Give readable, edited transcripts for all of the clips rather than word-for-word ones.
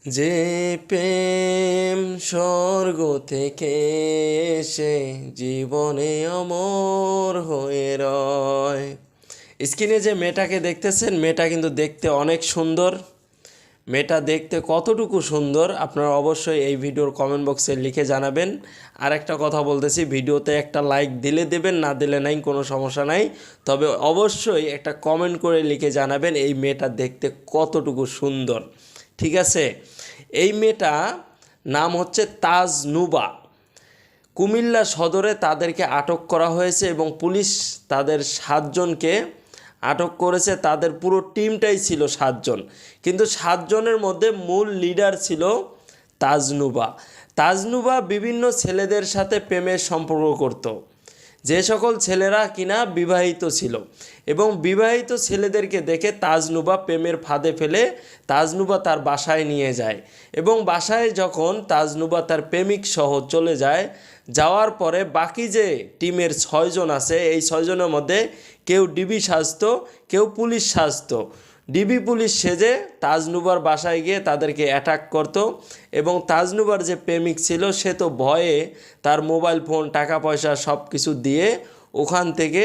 যে প্রেম স্বর্গ থেকে এসে জীবনে অমর হয়ে রয়। স্ক্রিনে যে মেয়েটাকে দেখতেছেন, মেয়েটা কিন্তু দেখতে অনেক সুন্দর। মেয়েটা দেখতে কতটুকু সুন্দর আপনারা অবশ্যই এই ভিডিওর কমেন্ট বক্সে লিখে জানাবেন। আর একটা কথা বলতেছি, ভিডিওতে একটা লাইক দিলে দেবেন, না দিলে নাই, কোনো সমস্যা নাই। তবে অবশ্যই একটা কমেন্ট করে লিখে জানাবেন এই মেয়েটা দেখতে কতটুকু সুন্দর। ঠিক আছে, এই মেয়েটা নাম হচ্ছে তাজনুবা। কুমিল্লা সদরে তাদেরকে আটক করা হয়েছে এবং পুলিশ তাদের 7 জনকে আটক করেছে। তাদের পুরো টিমটাই ছিল 7 জন, কিন্তু 7 জনের মধ্যে মূল লিডার ছিল তাজনুবা। তাজনুবা বিভিন্ন ছেলেদের সাথে প্রেমের সম্পর্ক করত, যে সকল ছেলেরা কিনা বিবাহিত ছিল, এবং বিবাহিত ছেলেদেরকে দেখে তাজনুবা প্রেমের ফাঁদে ফেলে তাজনুবা তার বাসায় নিয়ে যায়। এবং বাসায় যখন তাজনুবা তার প্রেমিক সহ চলে যায়, যাওয়ার পরে বাকি যে টিমের 6 জন আছে, এই 6 জনের মধ্যে কেউ ডিবি সাজতো, কেউ পুলিশ সাজতো। ডিবি পুলিশ সেজে তাজনুবার বাসায় গিয়ে তাদেরকে অ্যাটাক করত। এবং তাজনুবার যে প্রেমিক ছিল সে তো ভয়ে তার মোবাইল ফোন, টাকা পয়সা সব কিছু দিয়ে ওখান থেকে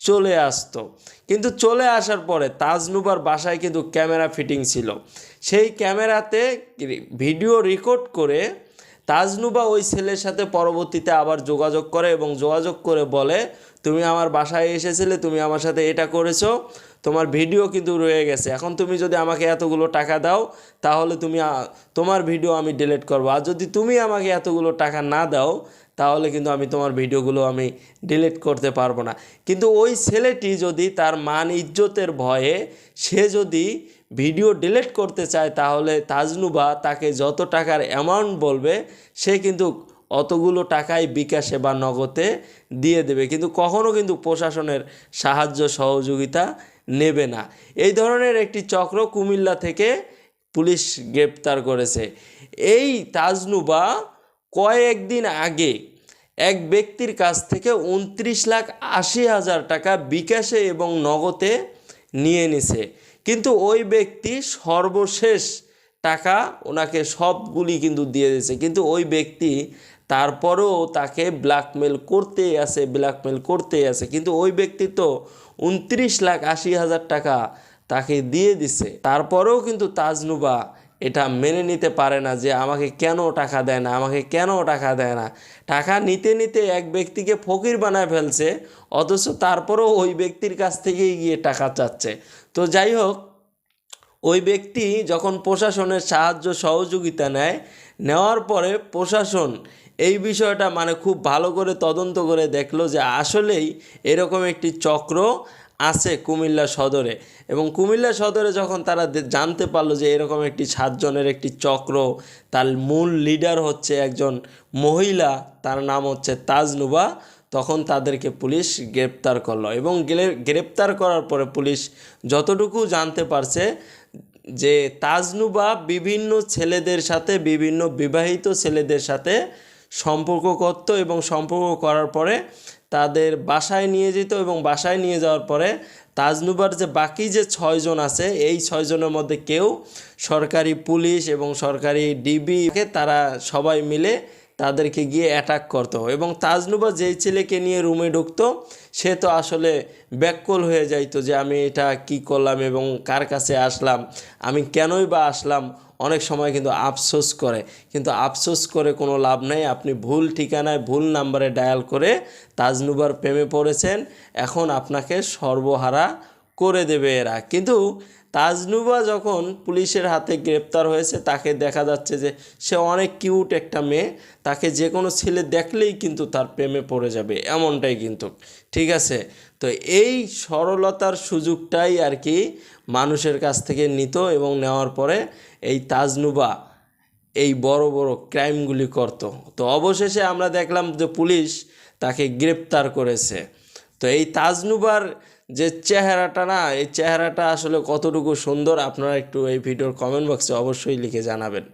চলে আসতো। কিন্তু চলে আসার পরে তাজনুবার বাসায় কিন্তু ক্যামেরা ফিটিং ছিল। সেই ক্যামেরাতে ভিডিও রেকর্ড করে তাজনুবা ওই ছেলের সাথে পরবর্তীতে আবার যোগাযোগ করে এবং যোগাযোগ করে বলে, তুমি আমার বাসায় এসেছিলে, তুমি আমার সাথে এটা করেছো, তোমার ভিডিও কিন্তু রয়ে গেছে। এখন তুমি যদি আমাকে এতগুলো টাকা দাও তাহলে তোমার ভিডিও আমি ডিলিট করবো, আর যদি তুমি আমাকে এতগুলো টাকা না দাও তাহলে কিন্তু আমি তোমার ভিডিওগুলো আমি ডিলিট করতে পারবো না। কিন্তু ওই ছেলেটি যদি তার মান ইজ্জতের ভয়ে সে যদি ভিডিও ডিলিট করতে চায়, তাহলে তাজনুবা তাকে যত টাকার অ্যামাউন্ট বলবে সে কিন্তু অতগুলো টাকাই বিকাশে বা নগদে দিয়ে দেবে, কিন্তু কখনও কিন্তু প্রশাসনের সাহায্য সহযোগিতা নেবে না। এই ধরনের একটি চক্র কুমিল্লা থেকে পুলিশ গ্রেপ্তার করেছে। এই তাজনুবা কয়েকদিন আগে এক ব্যক্তির কাছ থেকে 29,80,000 টাকা বিকাশে এবং নগদে নিয়ে নিছে, কিন্তু ওই ব্যক্তি সর্বশেষ টাকা ওনাকে সবগুলি কিন্তু দিয়ে দিয়েছে। কিন্তু ওই ব্যক্তি তারপরেও তাকে ব্ল্যাকমেল করতেই আছে। কিন্তু ওই ব্যক্তি তো 29,80,000 টাকা তাকে দিয়ে দিছে, তারপরেও কিন্তু তাজনুবা এটা মেনে নিতে পারে না যে আমাকে কেন টাকা দেয় না, আমাকে কেন টাকা দেয় না। টাকা নিতে নিতে এক ব্যক্তিকে ফকির বানায় ফেলছে, অথচ তারপরেও ওই ব্যক্তির কাছ থেকেই গিয়ে টাকা চাচ্ছে। তো যাই হোক, ওই ব্যক্তি যখন প্রশাসনের সাহায্য সহযোগিতা নেওয়ার পরে প্রশাসন এই বিষয়টা খুব ভালো করে তদন্ত করে দেখলো যে আসলেই এরকম একটি চক্র আছে কুমিল্লা সদরে। এবং কুমিল্লা সদরে যখন তারা জানতে পারলো যে এরকম একটি 7 জনের একটি চক্র, তার মূল লিডার হচ্ছে একজন মহিলা, তার নাম হচ্ছে তাজনুবা, তখন তাদেরকে পুলিশ গ্রেপ্তার করলো। এবং গ্রেপ্তার করার পরে পুলিশ যতটুকু জানতে পারছে যে তাজনুবা বিভিন্ন ছেলেদের সাথে, বিভিন্ন বিবাহিত ছেলেদের সাথে সম্পর্ক করত এবং সম্পর্ক করার পরে তাদের বাসায় নিয়ে যেত। এবং বাসায় নিয়ে যাওয়ার পরে তাজনুবার যে বাকি যে 6 জন আছে, এই 6 জনের মধ্যে কেউ সরকারি পুলিশ এবং সরকারি ডিবি, তারা সবাই মিলে তাদেরকে গিয়ে অ্যাটাক করতো। এবং তাজনুবা যেই ছেলেকে নিয়ে রুমে ঢুকতো সে তো আসলে ব্যাকুল হয়ে যাইতো যে আমি এটা কি করলাম এবং কার কাছে আসলাম, আমি কেনই বা আসলাম। অনেক সময় কিন্তু আফসোস করে, কিন্তু আফসোস করে কোনো লাভ নেই। আপনি ভুল ঠিকানায় ভুল নাম্বারে ডায়াল করে তাজনুবার প্রেমে পড়েছেন, এখন আপনাকে সর্বহারা করে দেবে এরা। কিন্তু তাজনুবা যখন পুলিশের হাতে গ্রেপ্তার হয়েছে, তাকে দেখা যাচ্ছে যে সে অনেক কিউট একটা মেয়ে, তাকে যে কোনো ছেলে দেখলেই কিন্তু তার প্রেমে পড়ে যাবে, এমনটাই কিন্তু। ঠিক আছে, তো এই সরলতার সুযোগটাই আর কি মানুষের কাছ থেকে নিত এবং নেওয়ার পরে এই তাজনুবা এই বড় বড় ক্রাইমগুলি করত। তো অবশেষে আমরা দেখলাম যে পুলিশ তাকে গ্রেপ্তার করেছে। তো এই তাজনুবার যে চেহারাটা এই চেহারাটা আসলে কতটুকু সুন্দর, আপনারা একটু এই ভিডিওর কমেন্ট বক্সে অবশ্যই লিখে জানাবেন।